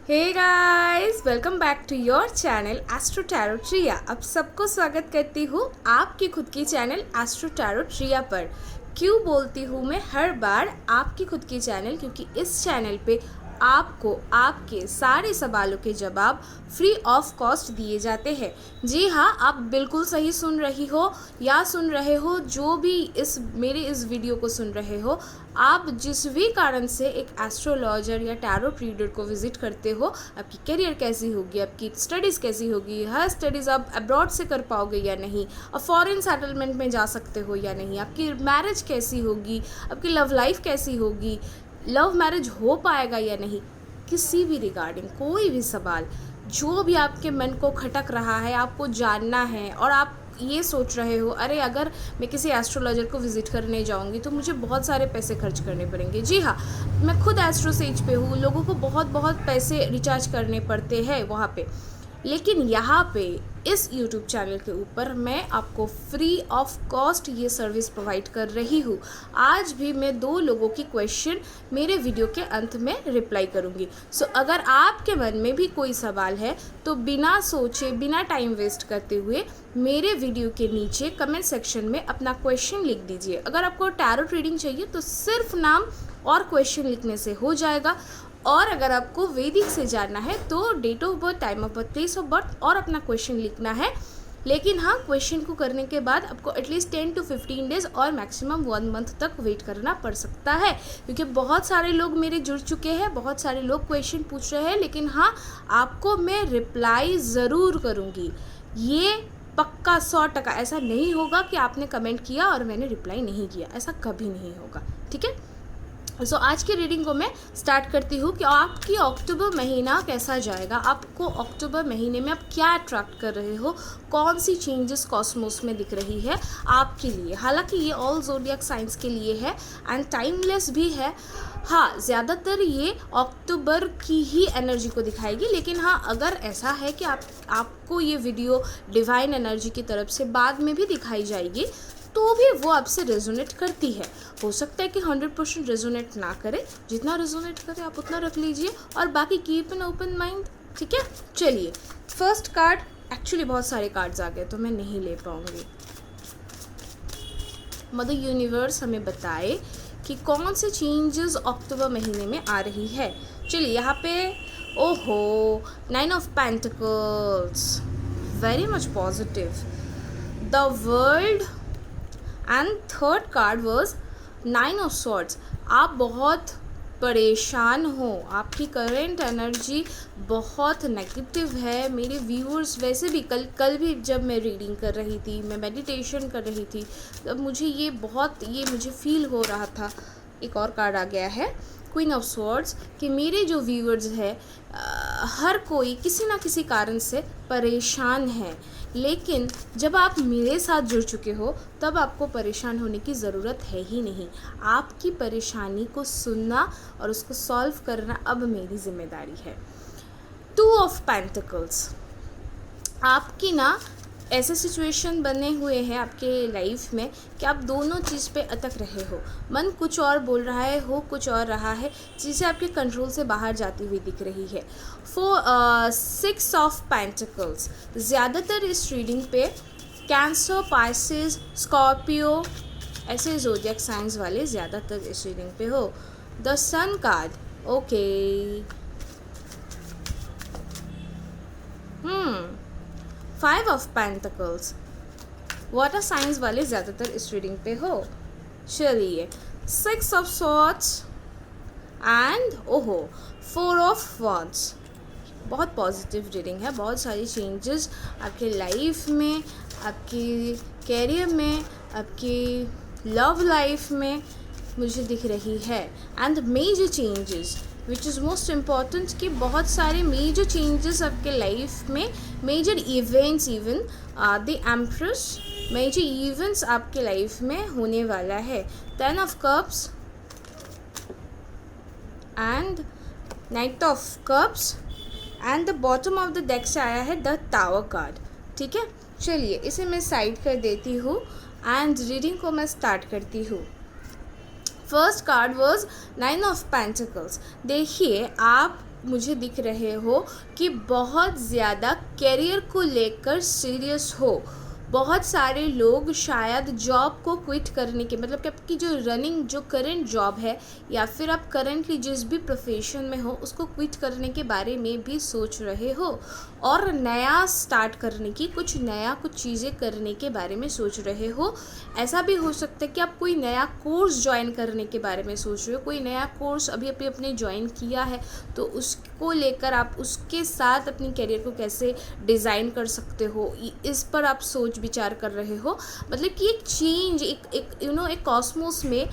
Hey guys, welcome back to your channel astro tarot Tria. अब सबको स्वागत करती हूँ आपकी खुद की चैनल एस्ट्रो टैरो ट्रिया पर। क्यों बोलती हूँ मैं हर बार आपकी खुद की चैनल, क्योंकि इस चैनल पे आपको आपके सारे सवालों के जवाब फ्री ऑफ कॉस्ट दिए जाते हैं। जी हाँ, आप बिल्कुल सही सुन रही हो या सुन रहे हो, जो भी इस वीडियो को सुन रहे हो। आप जिस भी कारण से एक एस्ट्रोलॉजर या टैरो रीडर को विजिट करते हो, आपकी करियर कैसी होगी, आपकी स्टडीज़ कैसी होगी, हर स्टडीज़ आप अब्रॉड से कर पाओगे या नहीं, आप फॉरेन सेटलमेंट में जा सकते हो या नहीं, आपकी मैरिज कैसी होगी, आपकी लव लाइफ कैसी होगी, लव मैरिज हो पाएगा या नहीं, किसी भी रिगार्डिंग कोई भी सवाल जो भी आपके मन को खटक रहा है, आपको जानना है और आप ये सोच रहे हो, अरे अगर मैं किसी एस्ट्रोलॉजर को विज़िट करने जाऊंगी तो मुझे बहुत सारे पैसे खर्च करने पड़ेंगे। जी हाँ, मैं खुद एस्ट्रो सेज पे हूँ, लोगों को बहुत बहुत पैसे रिचार्ज करने पड़ते हैं वहाँ पे, लेकिन यहाँ पे इस YouTube चैनल के ऊपर मैं आपको फ्री ऑफ कॉस्ट ये सर्विस प्रोवाइड कर रही हूँ। आज भी मैं 2 लोगों की क्वेश्चन मेरे वीडियो के अंत में रिप्लाई करूँगी। सो अगर आपके मन में भी कोई सवाल है तो बिना सोचे, बिना टाइम वेस्ट करते हुए मेरे वीडियो के नीचे कमेंट सेक्शन में अपना क्वेश्चन लिख दीजिए। अगर आपको टैरो रीडिंग चाहिए तो सिर्फ नाम और क्वेश्चन लिखने से हो जाएगा, और अगर आपको वैदिक से जानना है तो date of birth, time of birth, place of birth और अपना क्वेश्चन लिखना है। लेकिन हाँ, क्वेश्चन को करने के बाद आपको एटलीस्ट 10 to 15 डेज़ और मैक्सिमम 1 मंथ तक वेट करना पड़ सकता है, क्योंकि बहुत सारे लोग मेरे जुड़ चुके हैं, बहुत सारे लोग क्वेश्चन पूछ रहे हैं। लेकिन हाँ, आपको मैं रिप्लाई ज़रूर करूँगी, ये पक्का 100%। ऐसा नहीं होगा कि आपने कमेंट किया और मैंने रिप्लाई नहीं किया, ऐसा कभी नहीं होगा। ठीक है, आज की रीडिंग को मैं स्टार्ट करती हूँ कि आपकी अक्टूबर महीना कैसा जाएगा। आपको अक्टूबर महीने में आप क्या अट्रैक्ट कर रहे हो, कौन सी चेंजेस कॉस्मोस में दिख रही है आपके लिए। हालांकि ये ऑल ज़ोडिएक साइंस के लिए है एंड टाइमलेस भी है। हाँ, ज़्यादातर ये अक्टूबर की ही एनर्जी को दिखाएगी, लेकिन हाँ, अगर ऐसा है कि आपको ये वीडियो डिवाइन एनर्जी की तरफ से बाद में भी दिखाई जाएगी तो भी वो आपसे रेजोनेट करती है। हो सकता है कि 100% रेजोनेट ना करे, जितना रेजोनेट करे आप उतना रख लीजिए और बाकी कीप एन ओपन माइंड। ठीक है, चलिए फर्स्ट कार्ड, एक्चुअली बहुत सारे कार्ड्स आ गए तो मैं नहीं ले पाऊंगी। मदर यूनिवर्स हमें बताए कि कौन से चेंजेस अक्टूबर महीने में आ रही है। चलिए यहाँ पे ओहो, 9 of pentacles, very much positive, the world and third card was 9 of swords. आप बहुत परेशान हो, आपकी करेंट एनर्जी बहुत नेगेटिव है। मेरे व्यूअर्स वैसे भी कल भी जब मैं रीडिंग कर रही थी, मैं मेडिटेशन कर रही थी, तब मुझे ये मुझे फील हो रहा था। एक और कार्ड आ गया है, क्वीन ऑफ स्वॉर्ड्स, कि मेरे जो व्यूअर्स है हर कोई किसी ना किसी कारण से परेशान है, लेकिन जब आप मेरे साथ जुड़ चुके हो तब आपको परेशान होने की ज़रूरत है ही नहीं। आपकी परेशानी को सुनना और उसको सॉल्व करना अब मेरी जिम्मेदारी है। 2 ऑफ पेंटिकल्स, आपकी ना ऐसे सिचुएशन बने हुए हैं आपके लाइफ में कि आप दोनों चीज़ पे अटक रहे हो। मन कुछ और बोल रहा है, हो कुछ और रहा है, चीज़ें आपके कंट्रोल से बाहर जाती हुई दिख रही है। 6 ऑफ पेंटिकल्स, ज़्यादातर इस रीडिंग पे कैंसर, पाइसेस, स्कॉर्पियो ऐसे ज़ोडिएक साइंस वाले ज़्यादातर इस रीडिंग पे हो। The sun card, okay, 5 of pentacles, water signs वाले ज़्यादातर इस रीडिंग पे हो। चलिए 6 ऑफ स्वॉर्ड्स एंड ओहो 4 ऑफ वॉन्ड्स, बहुत पॉजिटिव रीडिंग है। बहुत सारी चेंजेस आपके लाइफ में, आपके कैरियर में, आपकी लव लाइफ में मुझे दिख रही है। And major changes which is most important, कि बहुत सारे मेजर चेंजेस आपके लाइफ में, major events, even the empress, major events आपके लाइफ में होने वाला है। 10 of cups and knight of cups and the bottom of the deck से आया है द टावर कार्ड। ठीक है, चलिए इसे मैं साइड कर देती हूँ एंड रीडिंग को मैं स्टार्ट करती हूँ। First card was 9 of pentacles. देखिए, आप मुझे दिख रहे हो कि बहुत ज़्यादा करियर को लेकर सीरियस हो। बहुत सारे लोग शायद जॉब को क्विट करने के मतलब कि आपकी जो करंट जॉब है या फिर आप करंटली जिस भी प्रोफेशन में हो उसको क्विट करने के बारे में भी सोच रहे हो और नया स्टार्ट करने की कुछ चीज़ें करने के बारे में सोच रहे हो। ऐसा भी हो सकता है कि आप कोई नया कोर्स ज्वाइन करने के बारे में सोच रहे हो, कोई नया कोर्स अभी अपने ज्वाइन किया है तो उसको लेकर आप उसके साथ अपनी करियर को कैसे डिज़ाइन कर सकते हो, इस पर आप सोच विचार कर रहे हो। मतलब कि एक चेंज, एक कॉस्मोस में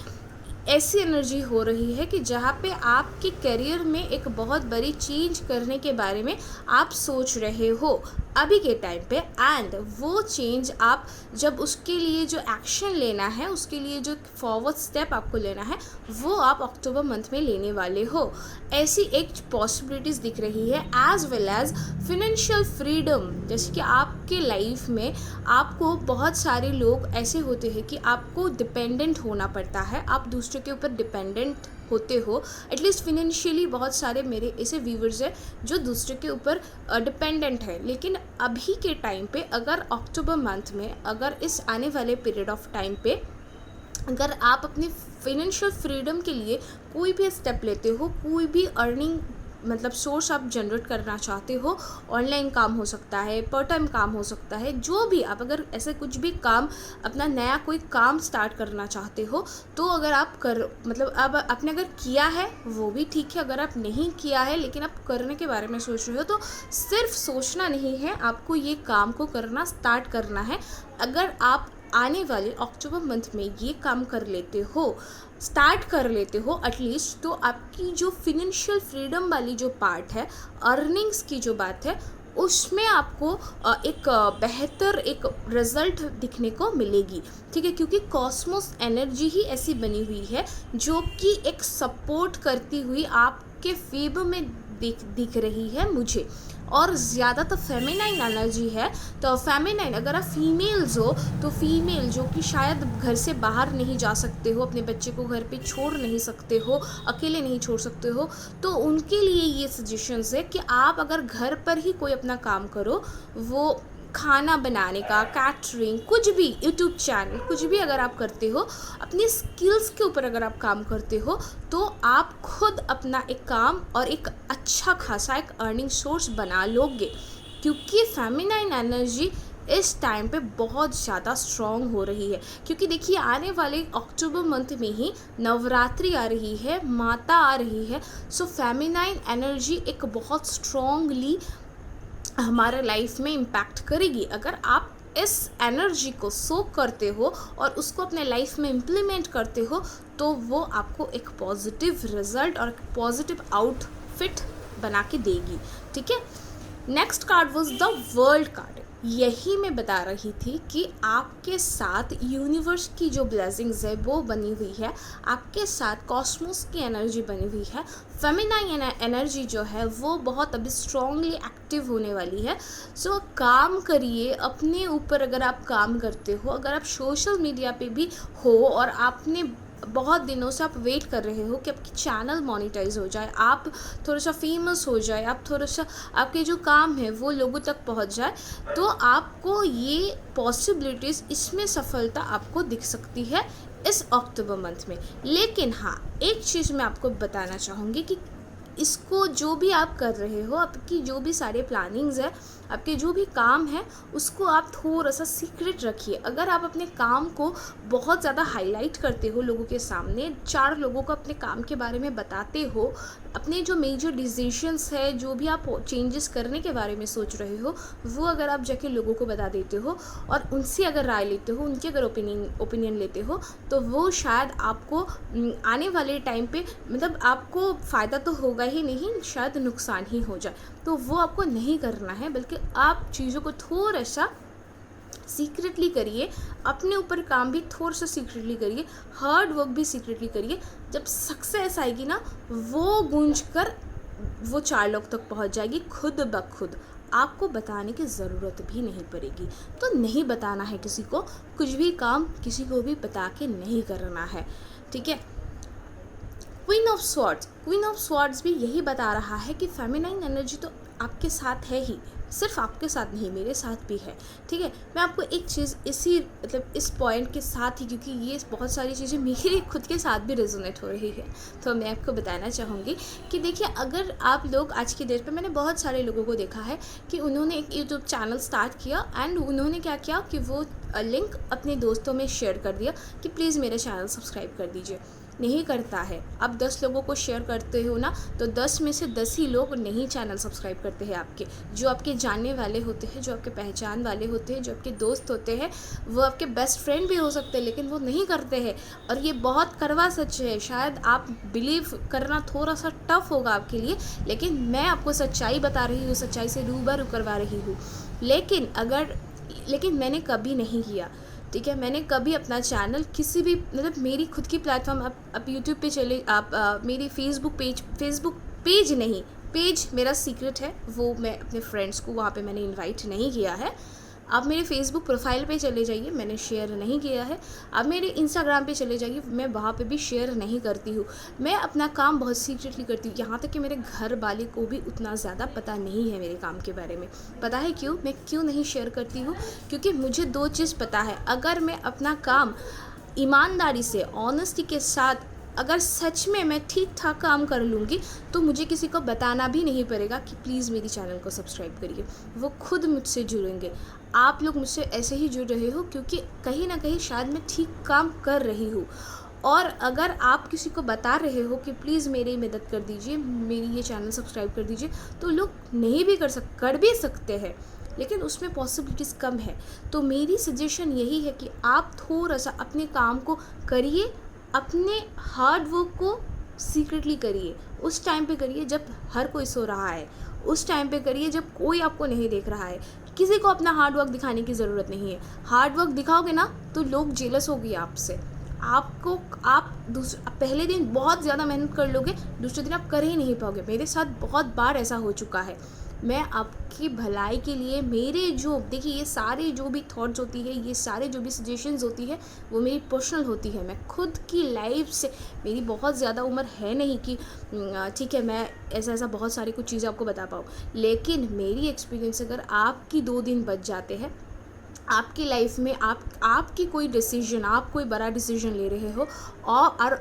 ऐसी एनर्जी हो रही है कि जहाँ पे आपके करियर में एक बहुत बड़ी चेंज करने के बारे में आप सोच रहे हो अभी के टाइम पे। एंड वो चेंज आप जब उसके लिए जो एक्शन लेना है, उसके लिए जो फॉरवर्ड स्टेप आपको लेना है, वो आप अक्टूबर मंथ में लेने वाले हो। ऐसी एक पॉसिबिलिटीज़ दिख रही है। As well as financial freedom, जैसे कि आपके लाइफ में आपको बहुत सारे लोग ऐसे होते हैं कि आपको डिपेंडेंट होना पड़ता है, आप दूसरों के ऊपर डिपेंडेंट होते हो। एटलीस्ट फिनेंशियली बहुत सारे मेरे ऐसे व्यूवर्स हैं जो दूसरे के ऊपर डिपेंडेंट है। लेकिन अभी के टाइम पे अगर अक्टूबर मंथ में, अगर इस आने वाले पीरियड ऑफ टाइम पे अगर आप अपनी फिनेंशियल फ्रीडम के लिए कोई भी स्टेप लेते हो, कोई भी अर्निंग मतलब सोर्स आप जनरेट करना चाहते हो, ऑनलाइन काम हो सकता है, पार्ट टाइम काम हो सकता है, जो भी आप अगर ऐसे कुछ भी काम, अपना नया कोई काम स्टार्ट करना चाहते हो तो अगर आप अब आपने अगर किया है वो भी ठीक है, अगर आप नहीं किया है लेकिन आप करने के बारे में सोच रहे हो तो सिर्फ सोचना नहीं है, आपको ये काम को करना स्टार्ट करना है। अगर आप आने वाले अक्टूबर मंथ में ये काम कर लेते हो, स्टार्ट कर लेते हो एटलीस्ट, तो आपकी जो फिनेंशियल फ्रीडम वाली जो पार्ट है, अर्निंग्स की जो बात है, उसमें आपको एक बेहतर एक रिजल्ट दिखने को मिलेगी। ठीक है, क्योंकि कॉस्मोस एनर्जी ही ऐसी बनी हुई है जो कि एक सपोर्ट करती हुई आपके फेवर में दिख रही है मुझे। और ज़्यादातर फेमिनाइन एनर्जी है, तो फेमिनाइन अगर आप फीमेल्स हो तो फीमेल जो कि शायद घर से बाहर नहीं जा सकते हो, अपने बच्चे को घर पे छोड़ नहीं सकते हो, अकेले नहीं छोड़ सकते हो, तो उनके लिए ये सजेशंस है कि आप अगर घर पर ही कोई अपना काम करो, वो खाना बनाने का, कैटरिंग, कुछ भी, यूट्यूब चैनल, कुछ भी अगर आप करते हो, अपनी स्किल्स के ऊपर अगर आप काम करते हो तो आप खुद अपना एक काम और एक अच्छा खासा एक अर्निंग सोर्स बना लोगे। क्योंकि फेमिनाइन एनर्जी इस टाइम पे बहुत ज़्यादा स्ट्रॉन्ग हो रही है। क्योंकि देखिए आने वाले अक्टूबर मंथ में ही नवरात्रि आ रही है, माता आ रही है, सो फेमिनाइन एनर्जी एक बहुत स्ट्रॉन्गली हमारे लाइफ में इम्पैक्ट करेगी। अगर आप इस एनर्जी को सोक करते हो और उसको अपने लाइफ में इम्प्लीमेंट करते हो तो वो आपको एक पॉजिटिव रिजल्ट और पॉजिटिव आउटफिट बना के देगी। ठीक है, next card was the world card. यही मैं बता रही थी कि आपके साथ यूनिवर्स की जो ब्लेसिंग्स है वो बनी हुई है, आपके साथ कॉस्मोस की एनर्जी बनी हुई है। फेमिनाइन एनर्जी जो है वो बहुत अभी स्ट्रांगली एक्टिव होने वाली है। सो काम करिए अपने ऊपर। अगर आप काम करते हो, अगर आप सोशल मीडिया पे भी हो और आपने बहुत दिनों से आप वेट कर रहे हो कि आपकी चैनल मोनेटाइज हो जाए, आप थोड़ा सा फेमस हो जाए, आप थोड़ा सा आपके जो काम है वो लोगों तक पहुंच जाए, तो आपको ये पॉसिबिलिटीज़, इसमें सफलता आपको दिख सकती है इस अक्टूबर मंथ में। लेकिन हाँ, एक चीज़ मैं आपको बताना चाहूँगी कि इसको जो भी आप कर रहे हो, आपकी जो भी सारे प्लानिंग्स है, आपके जो भी काम है, उसको आप थोड़ा सा सीक्रेट रखिए। अगर आप अपने काम को बहुत ज़्यादा हाईलाइट करते हो लोगों के सामने, 4 लोगों को अपने काम के बारे में बताते हो, अपने जो मेजर डिसीजंस है, जो भी आप चेंजेस करने के बारे में सोच रहे हो, वो अगर आप जाके लोगों को बता देते हो और उनसे अगर राय लेते हो, उनके अगर ओपिनियन लेते हो, तो वो शायद आपको आने वाले टाइम पे मतलब आपको फ़ायदा तो होगा ही नहीं, शायद नुकसान ही हो जाए। तो वो आपको नहीं करना है, बल्कि आप चीज़ों को थोड़ा सा सीक्रेटली करिए, अपने ऊपर काम भी थोड़ा सा सीक्रेटली करिए, हार्ड वर्क भी सीक्रेटली करिए। जब सक्सेस आएगी ना, वो गूंज कर वो 4 लोग तक पहुंच जाएगी खुद ब खुद, आपको बताने की ज़रूरत भी नहीं पड़ेगी। तो नहीं बताना है किसी को, कुछ भी काम किसी को भी बता के नहीं करना है। ठीक है, क्वीन ऑफ स्वॉर्ड्स भी यही बता रहा है कि फेमिनाइन एनर्जी तो आपके साथ है ही, सिर्फ आपके साथ नहीं, मेरे साथ भी है। ठीक है, मैं आपको एक चीज़ इसी मतलब इस पॉइंट के साथ ही, क्योंकि ये बहुत सारी चीज़ें मेरे खुद के साथ भी रेजोनेट हो रही है, तो मैं आपको बताना चाहूँगी कि देखिए, अगर आप लोग आज की डेट पे, मैंने बहुत सारे लोगों को देखा है कि उन्होंने एक यूट्यूब चैनल स्टार्ट किया एंड उन्होंने क्या किया कि वो लिंक अपने दोस्तों में शेयर कर दिया कि प्लीज़ मेरा चैनल सब्सक्राइब कर दीजिए। नहीं करता है। अब 10 लोगों को शेयर करते हो ना, तो 10 में से 10 ही लोग नहीं चैनल सब्सक्राइब करते हैं आपके। जो आपके जानने वाले होते हैं, जो आपके पहचान वाले होते हैं, जो आपके दोस्त होते हैं, वो आपके बेस्ट फ्रेंड भी हो सकते हैं, लेकिन वो नहीं करते हैं। और ये बहुत कड़वा सच है, शायद आप बिलीव करना थोड़ा सा टफ होगा आपके लिए, लेकिन मैं आपको सच्चाई बता रही हूँ, सच्चाई से रूबरू करवा रही हूँ। लेकिन मैंने कभी नहीं किया। ठीक है, मैंने कभी अपना चैनल किसी भी मतलब मेरी खुद की प्लेटफॉर्म, आप यूट्यूब पे चले, आप मेरी फेसबुक पेज नहीं, पेज मेरा सीक्रेट है, वो मैं अपने फ्रेंड्स को वहाँ पे मैंने इनवाइट नहीं किया है। आप मेरे फेसबुक प्रोफाइल पे चले जाइए, मैंने शेयर नहीं किया है। आप मेरे इंस्टाग्राम पे चले जाइए, मैं वहाँ पे भी शेयर नहीं करती हूँ। मैं अपना काम बहुत सीक्रेटली करती हूँ, यहाँ तक कि मेरे घर वाले को भी उतना ज़्यादा पता नहीं है मेरे काम के बारे में। पता है क्यों? मैं क्यों नहीं शेयर करती हूँ? क्योंकि मुझे 2 चीज़ पता है। अगर मैं अपना काम ईमानदारी से, ऑनेस्टी के साथ, अगर सच में मैं ठीक ठाक काम कर लूँगी, तो मुझे किसी को बताना भी नहीं पड़ेगा कि प्लीज़ मेरी चैनल को सब्सक्राइब करिए। वो खुद मुझसे जुड़ेंगे। आप लोग मुझसे ऐसे ही जुड़ रहे हो क्योंकि कहीं ना कहीं शायद मैं ठीक काम कर रही हूँ। और अगर आप किसी को बता रहे हो कि प्लीज़ मेरी मदद कर दीजिए, मेरी ये चैनल सब्सक्राइब कर दीजिए, तो लोग नहीं भी कर भी सकते हैं, लेकिन उसमें पॉसिबिलिटीज़ कम है। तो मेरी सजेशन यही है कि आप थोड़ा सा अपने काम को करिए, अपने हार्ड वर्क को सीक्रेटली करिए। उस टाइम पे करिए जब हर कोई सो रहा है, उस टाइम पे करिए जब कोई आपको नहीं देख रहा है। किसी को अपना हार्ड वर्क दिखाने की ज़रूरत नहीं है। हार्ड वर्क दिखाओगे ना तो लोग जेलस होगी आपसे। आप पहले दिन बहुत ज़्यादा मेहनत कर लोगे, दूसरे दिन आप कर ही नहीं पाओगे। मेरे साथ बहुत बार ऐसा हो चुका है। मैं आपकी भलाई के लिए देखिए, ये सारे जो भी थॉट्स होती है, ये सारे जो भी सजेशंस होती है, वो मेरी पर्सनल होती है। मैं खुद की लाइफ से, मेरी बहुत ज़्यादा उम्र है नहीं कि ठीक है मैं ऐसा बहुत सारी कुछ चीज़ें आपको बता पाऊँ, लेकिन मेरी एक्सपीरियंस, अगर आपकी 2 दिन बच जाते हैं आपकी लाइफ में, आपकी कोई डिसीजन, आप कोई बड़ा डिसीजन ले रहे हो और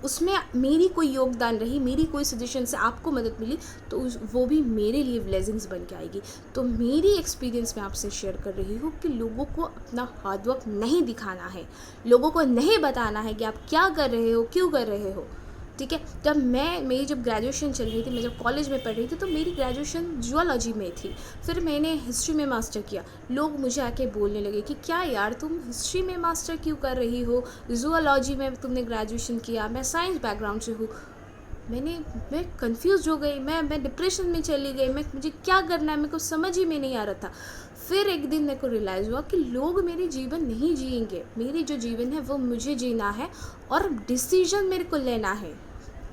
उसमें मेरी कोई योगदान रही, मेरी कोई सजेशन से आपको मदद मिली, तो वो भी मेरे लिए ब्लेसिंग्स बन के आएगी। तो मेरी एक्सपीरियंस मैं आपसे शेयर कर रही हूँ कि लोगों को अपना हार्ड वर्क नहीं दिखाना है, लोगों को नहीं बताना है कि आप क्या कर रहे हो, क्यों कर रहे हो। ठीक है, मेरी जब ग्रेजुएशन चल रही थी, मैं जब कॉलेज में पढ़ रही थी, तो मेरी ग्रेजुएशन जूलॉजी में थी। फिर मैंने हिस्ट्री में मास्टर किया। लोग मुझे आके बोलने लगे कि क्या यार, तुम हिस्ट्री में मास्टर क्यों कर रही हो, जूलॉजी में तुमने ग्रेजुएशन किया, मैं साइंस बैकग्राउंड से हूँ। मैं कंफ्यूज हो गई, मैं डिप्रेशन में चली गई, मुझे क्या करना है, मेरे को समझ ही में नहीं आ रहा था। फिर एक दिन मेरे को रियलाइज़ हुआ कि लोग मेरे जीवन नहीं जिएंगे, मेरी जो जीवन है वो मुझे जीना है और डिसीजन मेरे को लेना है।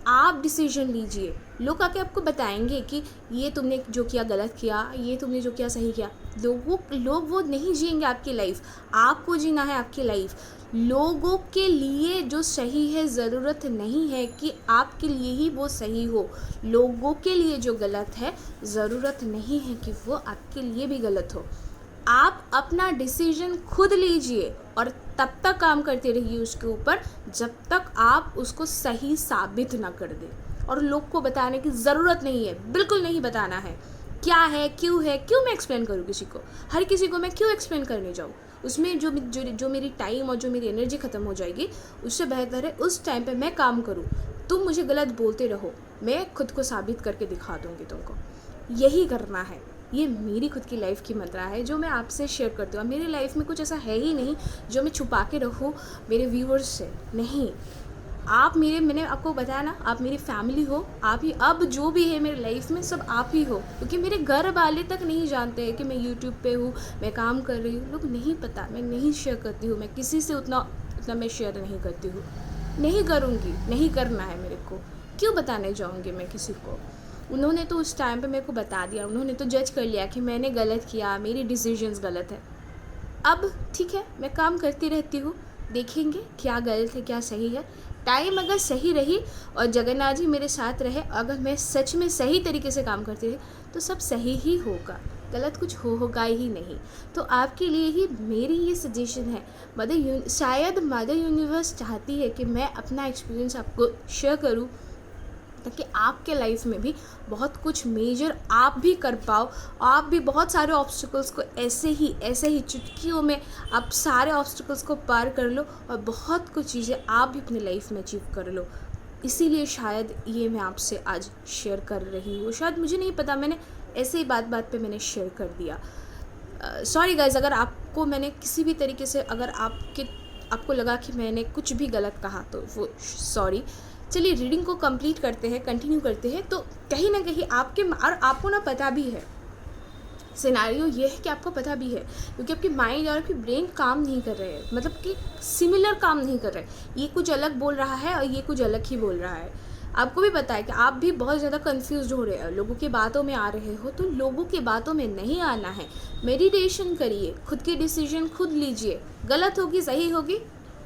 आप डिसीजन लीजिए। लोग आके आपको बताएंगे कि ये तुमने जो किया गलत किया, ये तुमने जो किया सही किया। लोग वो नहीं जिएंगे आपकी लाइफ, आपको जीना है आपकी लाइफ। लोगों के लिए जो सही है, ज़रूरत नहीं है कि आपके लिए ही वो सही हो। लोगों के लिए जो गलत है, ज़रूरत नहीं है कि वो आपके लिए भी गलत हो। आप अपना डिसीजन खुद लीजिए और तब तक काम करते रहिए उसके ऊपर जब तक आप उसको सही साबित ना कर दें। और लोग को बताने की ज़रूरत नहीं है, बिल्कुल नहीं बताना है। क्या है, क्यों मैं एक्सप्लेन करूँ किसी को? हर किसी को मैं क्यों एक्सप्लेन करने जाऊँ? उसमें जो मेरी टाइम और जो मेरी एनर्जी ख़त्म हो जाएगी, उससे बेहतर है उस टाइम पे मैं काम करूँ। तुम मुझे गलत बोलते रहो, मैं खुद को साबित करके दिखा दूँगी तुमको। यही करना है। ये मेरी खुद की लाइफ की मंत्रा है जो मैं आपसे शेयर करती हूँ। मेरी लाइफ में कुछ ऐसा है ही नहीं जो मैं छुपा के रखूँ मेरे व्यूअर्स से। नहीं, मैंने आपको बताया ना, आप मेरी फैमिली हो। आप ही, अब जो भी है मेरी लाइफ में सब आप ही हो, क्योंकि मेरे घर वाले तक नहीं जानते हैं कि मैं यूट्यूब पे हूँ, मैं काम कर रही हूँ। लोग नहीं पता, मैं नहीं शेयर करती हूँ, मैं किसी से उतना मैं शेयर नहीं करती हूँ, नहीं करूँगी, नहीं करना है मेरे को। क्यों बताने जाऊँगी मैं किसी को? उन्होंने तो उस टाइम पे मेरे को बता दिया, उन्होंने तो जज कर लिया कि मैंने गलत किया, मेरी डिसीजंस गलत है। अब ठीक है, मैं काम करती रहती हूँ, देखेंगे क्या गलत है क्या सही है। टाइम अगर सही रही और जगन्नाथ जी मेरे साथ रहे, अगर मैं सच में सही तरीके से काम करती रही, तो सब सही ही होगा, गलत कुछ होगा ही नहीं। तो आपके लिए ही मेरी ये सजेशन है। शायद मदर यूनिवर्स चाहती है कि मैं अपना एक्सपीरियंस आपको शेयर करूं, ताकि आपके लाइफ में भी बहुत कुछ मेजर आप भी कर पाओ। आप भी बहुत सारे ऑब्स्टिकल्स को ऐसे ही चुटकियों में आप सारे ऑब्स्टिकल्स को पार कर लो और बहुत कुछ चीज़ें आप भी अपनी लाइफ में अचीव कर लो। इसीलिए शायद ये मैं आपसे आज शेयर कर रही हूँ। शायद मुझे नहीं पता, मैंने ऐसे ही बात पे मैंने शेयर कर दिया। सॉरी गाइज, अगर आपको मैंने किसी भी तरीके से, अगर आपको लगा कि मैंने कुछ भी गलत कहा तो वो सॉरी। चलिए रीडिंग को कंप्लीट करते हैं, कंटिन्यू करते हैं। तो कहीं ना कहीं आपको ना पता भी है, सिनेरियो ये है कि आपको पता भी है, क्योंकि आपकी माइंड और आपकी ब्रेन काम नहीं कर रहे हैं, मतलब कि सिमिलर काम नहीं कर रहे। ये कुछ अलग बोल रहा है और ये कुछ अलग ही बोल रहा है। आपको भी पता है कि आप भी बहुत ज़्यादा कंफ्यूज हो रहे हो, लोगों की बातों में आ रहे हो। तो लोगों की बातों में नहीं आना है, मेडिटेशन करिए, खुद की डिसीजन खुद लीजिए। गलत होगी सही होगी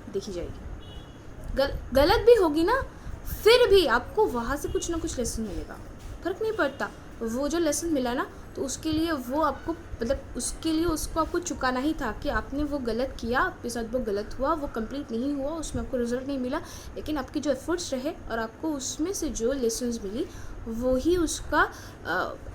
देखी जाएगी, गलत भी होगी ना, फिर भी आपको वहाँ से कुछ ना कुछ लेसन मिलेगा, फ़र्क नहीं पड़ता। वो जो लेसन मिला ना, तो उसके लिए वो आपको, मतलब उसके लिए उसको आपको चुकाना ही था कि आपने वो गलत किया, आपके साथ वो गलत हुआ, वो कंप्लीट नहीं हुआ, उसमें आपको रिजल्ट नहीं मिला, लेकिन आपके जो एफर्ट्स रहे और आपको उसमें से जो लेसन्स मिली, वो ही उसका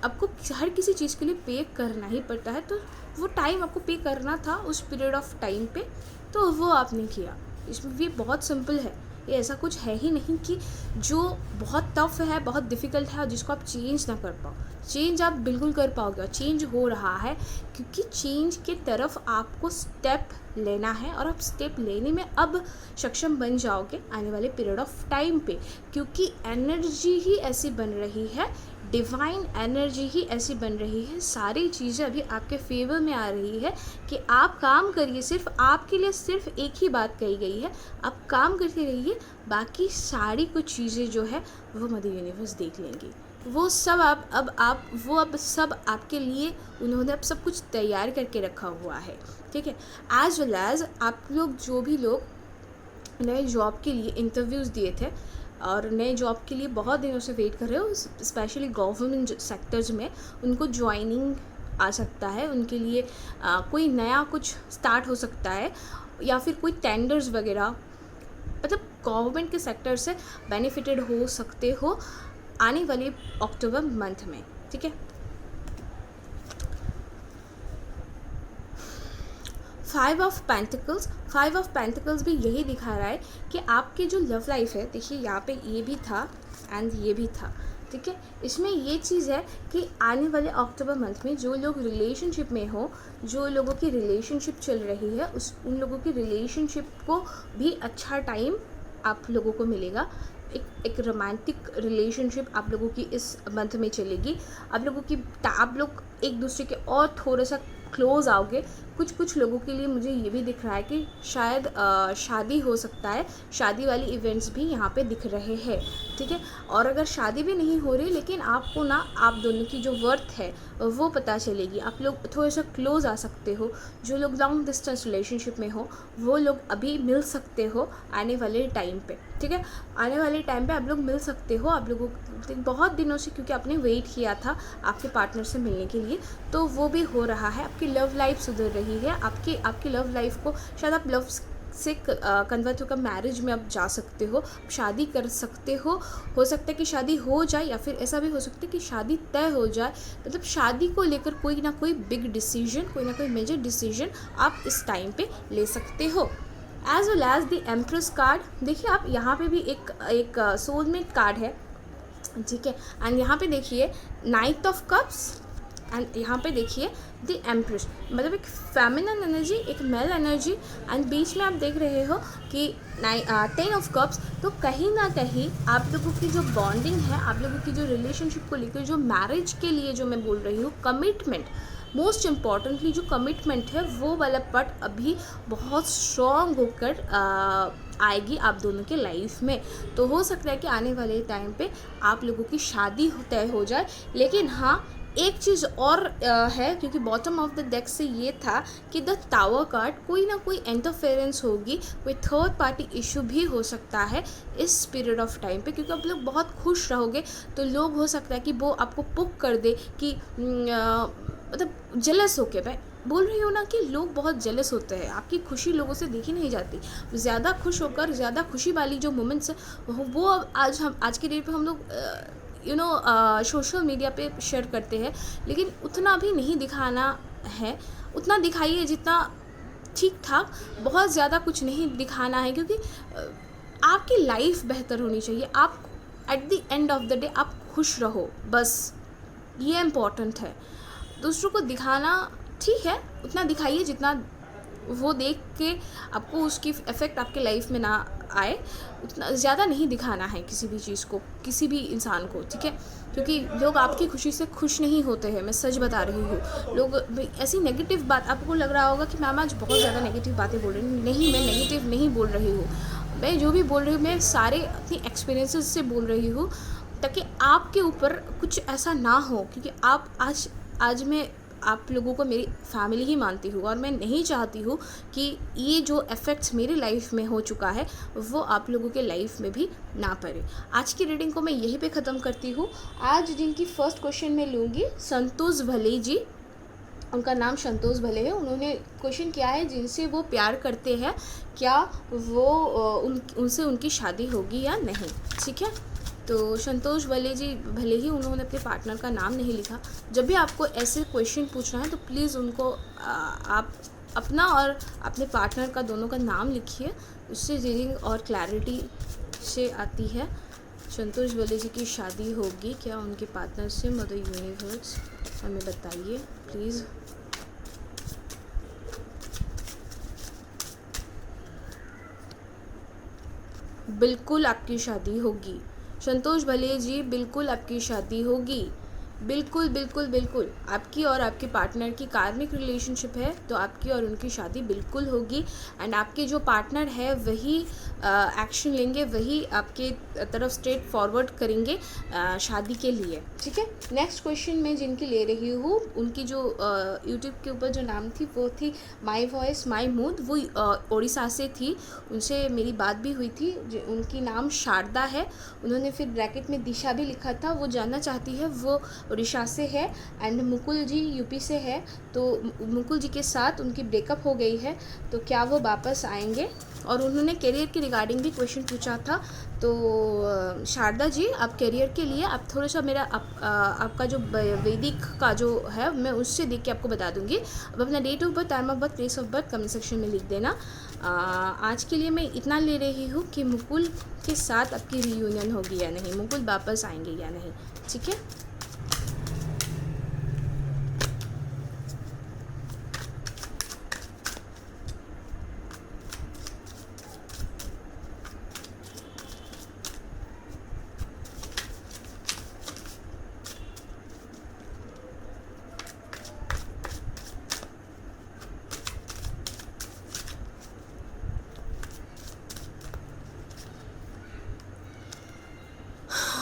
आपको हर किसी चीज़ के लिए पे करना ही पड़ता है। तो वो टाइम आपको पे करना था उस पीरियड ऑफ टाइम पे, तो वो आपने किया। इसमें भी बहुत सिंपल है, ये ऐसा कुछ है ही नहीं कि जो बहुत टफ है, बहुत डिफ़िकल्ट है और जिसको आप चेंज ना कर पाओ। चेंज आप बिल्कुल कर पाओगे, चेंज हो रहा है, क्योंकि चेंज के तरफ आपको स्टेप लेना है और आप स्टेप लेने में अब सक्षम बन जाओगे आने वाले पीरियड ऑफ टाइम पे, क्योंकि एनर्जी ही ऐसी बन रही है, डिवाइन एनर्जी ही ऐसी बन रही है, सारी चीज़ें अभी आपके फेवर में आ रही है कि आप काम करिए। सिर्फ आपके लिए सिर्फ एक ही बात कही गई है, आप काम करते रहिए, बाकी सारी कुछ चीज़ें जो है वो मदर यूनिवर्स देख लेंगी। वो सब अब सब आपके लिए उन्होंने अब सब कुछ तैयार करके रखा हुआ है, ठीक है। एज वेल एज आप लोग, जो भी लोग नए जॉब के लिए इंटरव्यूज़ दिए थे और नए जॉब के लिए बहुत दिनों से वेट कर रहे हो, स्पेशली गवर्नमेंट सेक्टर्स में, उनको ज्वाइनिंग आ सकता है, उनके लिए कोई नया कुछ स्टार्ट हो सकता है, या फिर कोई टेंडर्स वगैरह, मतलब गवर्नमेंट के सेक्टर से बेनिफिटेड हो सकते हो आने वाले अक्टूबर मंथ में, ठीक है। फाइव ऑफ पेंटिकल्स भी यही दिखा रहा है कि आपकी जो लव लाइफ है, देखिए यहाँ पे ये भी था एंड ये भी था, ठीक है। इसमें ये चीज़ है कि आने वाले अक्टूबर मंथ में जो लोग रिलेशनशिप में हो, जो लोगों की रिलेशनशिप चल रही है, उन लोगों की रिलेशनशिप को भी अच्छा टाइम आप लोगों को मिलेगा। एक रोमांटिक रिलेशनशिप आप लोगों की इस मंथ में चलेगी। आप लोग एक दूसरे के और थोड़ा सा क्लोज आओगे। कुछ लोगों के लिए मुझे ये भी दिख रहा है कि शायद शादी हो सकता है, शादी वाली इवेंट्स भी यहाँ पे दिख रहे हैं, ठीक है। और अगर शादी भी नहीं हो रही, लेकिन आपको ना आप दोनों की जो वर्थ है वो पता चलेगी, आप लोग थोड़ा सा क्लोज आ सकते हो। जो लोग लॉन्ग डिस्टेंस रिलेशनशिप में हो, वो लोग अभी मिल सकते हो आने वाले टाइम पे, ठीक है। आने वाले टाइम पे आप लोग मिल सकते हो। आप लोगों बहुत दिनों से, क्योंकि आपने वेट किया था आपके पार्टनर से मिलने के लिए, तो वो भी हो रहा है। आपकी लव लाइफ सुधर रही है, आपकी लव लाइफ को शायद आप लव से कन्वर्ट होकर मैरिज में आप जा सकते हो, शादी कर सकते हो सकता है कि शादी हो जाए, या फिर ऐसा भी हो सकता है कि शादी तय हो जाए। मतलब शादी को लेकर कोई ना कोई बिग डिसीजन, कोई ना कोई मेजर डिसीजन आप इस टाइम पे ले सकते हो। As well as the empress card, देखिए आप यहाँ पे भी एक सोलमेट कार्ड है, ठीक है। एंड यहाँ पे देखिए नाइट ऑफ कप्स, एंड यहाँ पे देखिए द एम्प्रेस, मतलब एक फेमिनिन एनर्जी, एक मेल एनर्जी, एंड बीच में आप देख रहे हो कि 10 ऑफ कप्स। तो कहीं ना कहीं आप लोगों की जो बॉन्डिंग है, आप लोगों की जो रिलेशनशिप को लेकर, जो मैरिज के लिए जो मैं बोल रही हूँ, कमिटमेंट, मोस्ट इम्पॉर्टेंटली जो कमिटमेंट है, वो वाला पार्ट अभी बहुत स्ट्रॉन्ग होकर आएगी आप दोनों के लाइफ में। तो हो सकता है कि आने वाले टाइम पे आप लोगों की शादी तय हो जाए, लेकिन हाँ, एक चीज़ और है, क्योंकि बॉटम ऑफ द डेक से ये था कि द टावर कार्ड, कोई ना कोई इंटरफेरेंस होगी, कोई थर्ड पार्टी इशू भी हो सकता है इस पीरियड ऑफ टाइम पे, क्योंकि आप लोग बहुत खुश रहोगे तो लोग हो सकता है कि वो आपको पुक कर दे कि मतलब जेलस होके, मैं बोल रही हूँ ना कि लोग बहुत जेलस होते हैं, आपकी खुशी लोगों से देखी नहीं जाती। ज़्यादा खुश होकर ज़्यादा खुशी वाली जो मोमेंट्स है वो अब आज के डेट पे हम लोग सोशल मीडिया पे शेयर करते हैं, लेकिन उतना भी नहीं दिखाना है। उतना दिखाइए जितना ठीक ठाक, बहुत ज़्यादा कुछ नहीं दिखाना है, क्योंकि आपकी लाइफ बेहतर होनी चाहिए। आप at the end of the day आप खुश रहो, बस ये इम्पोर्टेंट है। दूसरों को दिखाना ठीक है, उतना दिखाइए जितना वो देख के आपको उसकी इफ़ेक्ट आपके लाइफ में ना आए। उतना ज़्यादा नहीं दिखाना है किसी भी चीज़ को, किसी भी इंसान को, ठीक है, क्योंकि लोग आपकी खुशी से खुश नहीं होते हैं। मैं सच बता रही हूँ। लोग ऐसी नेगेटिव बात, आपको लग रहा होगा कि मैम आज बहुत ज़्यादा नेगेटिव बातें बोल रही हूँ। नहीं, मैं नेगेटिव नहीं बोल रही हूँ। मैं जो भी बोल रही हूँ मैं सारे अपनी एक्सपीरियंसेस से बोल रही हूँ, ताकि आपके ऊपर कुछ ऐसा ना हो, क्योंकि आप आज मैं आप लोगों को मेरी फैमिली ही मानती हूँ, और मैं नहीं चाहती हूँ कि ये जो इफ़ेक्ट्स मेरी लाइफ में हो चुका है वो आप लोगों के लाइफ में भी ना पड़े। आज की रीडिंग को मैं यहीं पे ख़त्म करती हूँ। आज जिनकी फर्स्ट क्वेश्चन मैं लूँगी, संतोष भले जी, उनका नाम संतोष भले है। उन्होंने क्वेश्चन किया है, जिनसे वो प्यार करते हैं क्या वो उनसे उनकी शादी होगी या नहीं, ठीक है। तो संतोष भले जी, भले ही उन्होंने अपने पार्टनर का नाम नहीं लिखा। जब भी आपको ऐसे क्वेश्चन पूछना है तो प्लीज़ उनको आप अपना और अपने पार्टनर का, दोनों का नाम लिखिए, उससे रीडिंग और क्लैरिटी से आती है। संतोष भले जी की शादी होगी क्या उनके पार्टनर से, मदर यूनिवर्स हमें बताइए प्लीज़। बिल्कुल आपकी शादी होगी संतोष भले जी, बिल्कुल आपकी शादी होगी। बिल्कुल बिल्कुल बिल्कुल आपकी और आपके पार्टनर की कार्मिक रिलेशनशिप है, तो आपकी और उनकी शादी बिल्कुल होगी। एंड आपके जो पार्टनर है वही एक्शन लेंगे, वही आपके तरफ स्ट्रेट फॉरवर्ड करेंगे शादी के लिए, ठीक है। नेक्स्ट क्वेश्चन मैं जिनकी ले रही हूँ, उनकी जो यूट्यूब के ऊपर जो नाम थी वो थी माई वॉइस माई मूड, वो उड़ीसा से थी। उनसे मेरी बात भी हुई थी। उनकी नाम शारदा है। उन्होंने फिर ब्रैकेट में दिशा भी लिखा था। वो जानना चाहती है, वो उड़ीसा से है। एंड मुकुल जी यूपी से है। तो मुकुल जी के साथ उनकी ब्रेकअप हो गई है, तो क्या वो वापस आएंगे। और उन्होंने करियर के रिगार्डिंग भी क्वेश्चन पूछा था। तो शारदा जी, आप करियर के लिए आप थोड़ा सा मेरा आपका जो वैदिक का जो है मैं उससे देख के आपको बता दूंगी। अब अपना date of birth, time of birth, place of birth comment section में लिख देना। आज के लिए मैं इतना ले रही हूँ कि मुकुल के साथ आपकी रियूनियन होगी या नहीं, मुकुल वापस आएंगे या नहीं, ठीक है।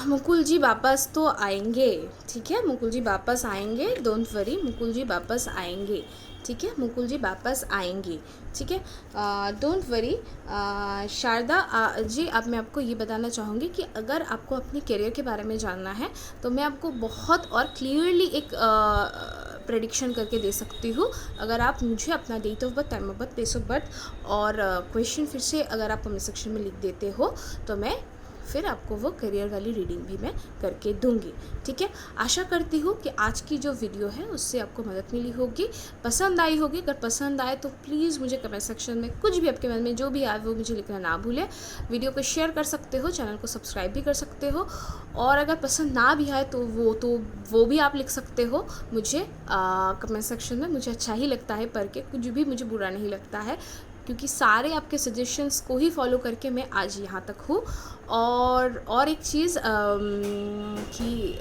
मुकुल जी वापस तो आएंगे, ठीक है। मुकुल जी वापस आएंगे, डोंट वरी, मुकुल जी वापस आएंगे, ठीक है। मुकुल जी वापस आएंगे, ठीक है, डोंट वरी। शारदा जी, अब मैं आपको ये बताना चाहूँगी कि अगर आपको अपने करियर के बारे में जानना है तो मैं आपको बहुत और क्लियरली एक प्रेडिक्शन करके दे सकती हूँ। अगर आप मुझे अपना date of birth, time of birth, place of birth और क्वेश्चन फिर से अगर आप कमेंट सेक्शन में लिख देते हो तो मैं फिर आपको वो करियर वाली रीडिंग भी मैं करके दूंगी, ठीक है। आशा करती हूँ कि आज की जो वीडियो है उससे आपको मदद मिली होगी, पसंद आई होगी। अगर पसंद आए तो प्लीज़ मुझे कमेंट सेक्शन में कुछ भी आपके मन में जो भी आए वो मुझे लिखना ना भूलें। वीडियो को शेयर कर सकते हो, चैनल को सब्सक्राइब भी कर सकते हो, और अगर पसंद ना भी आए तो वो भी आप लिख सकते हो मुझे कमेंट सेक्शन में। मुझे अच्छा ही लगता है पढ़ के, कुछ भी मुझे बुरा नहीं लगता है, क्योंकि सारे आपके सजेशंस को ही फॉलो करके मैं आज यहाँ तक हूँ। और एक चीज़ कि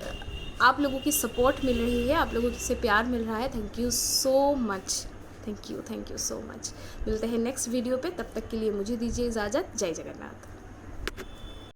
आप लोगों की सपोर्ट मिल रही है, आप लोगों से प्यार मिल रहा है। Thank you so much, thank you so much. मिलते हैं नेक्स्ट वीडियो पे, तब तक के लिए मुझे दीजिए इजाज़त। जय जगन्नाथ।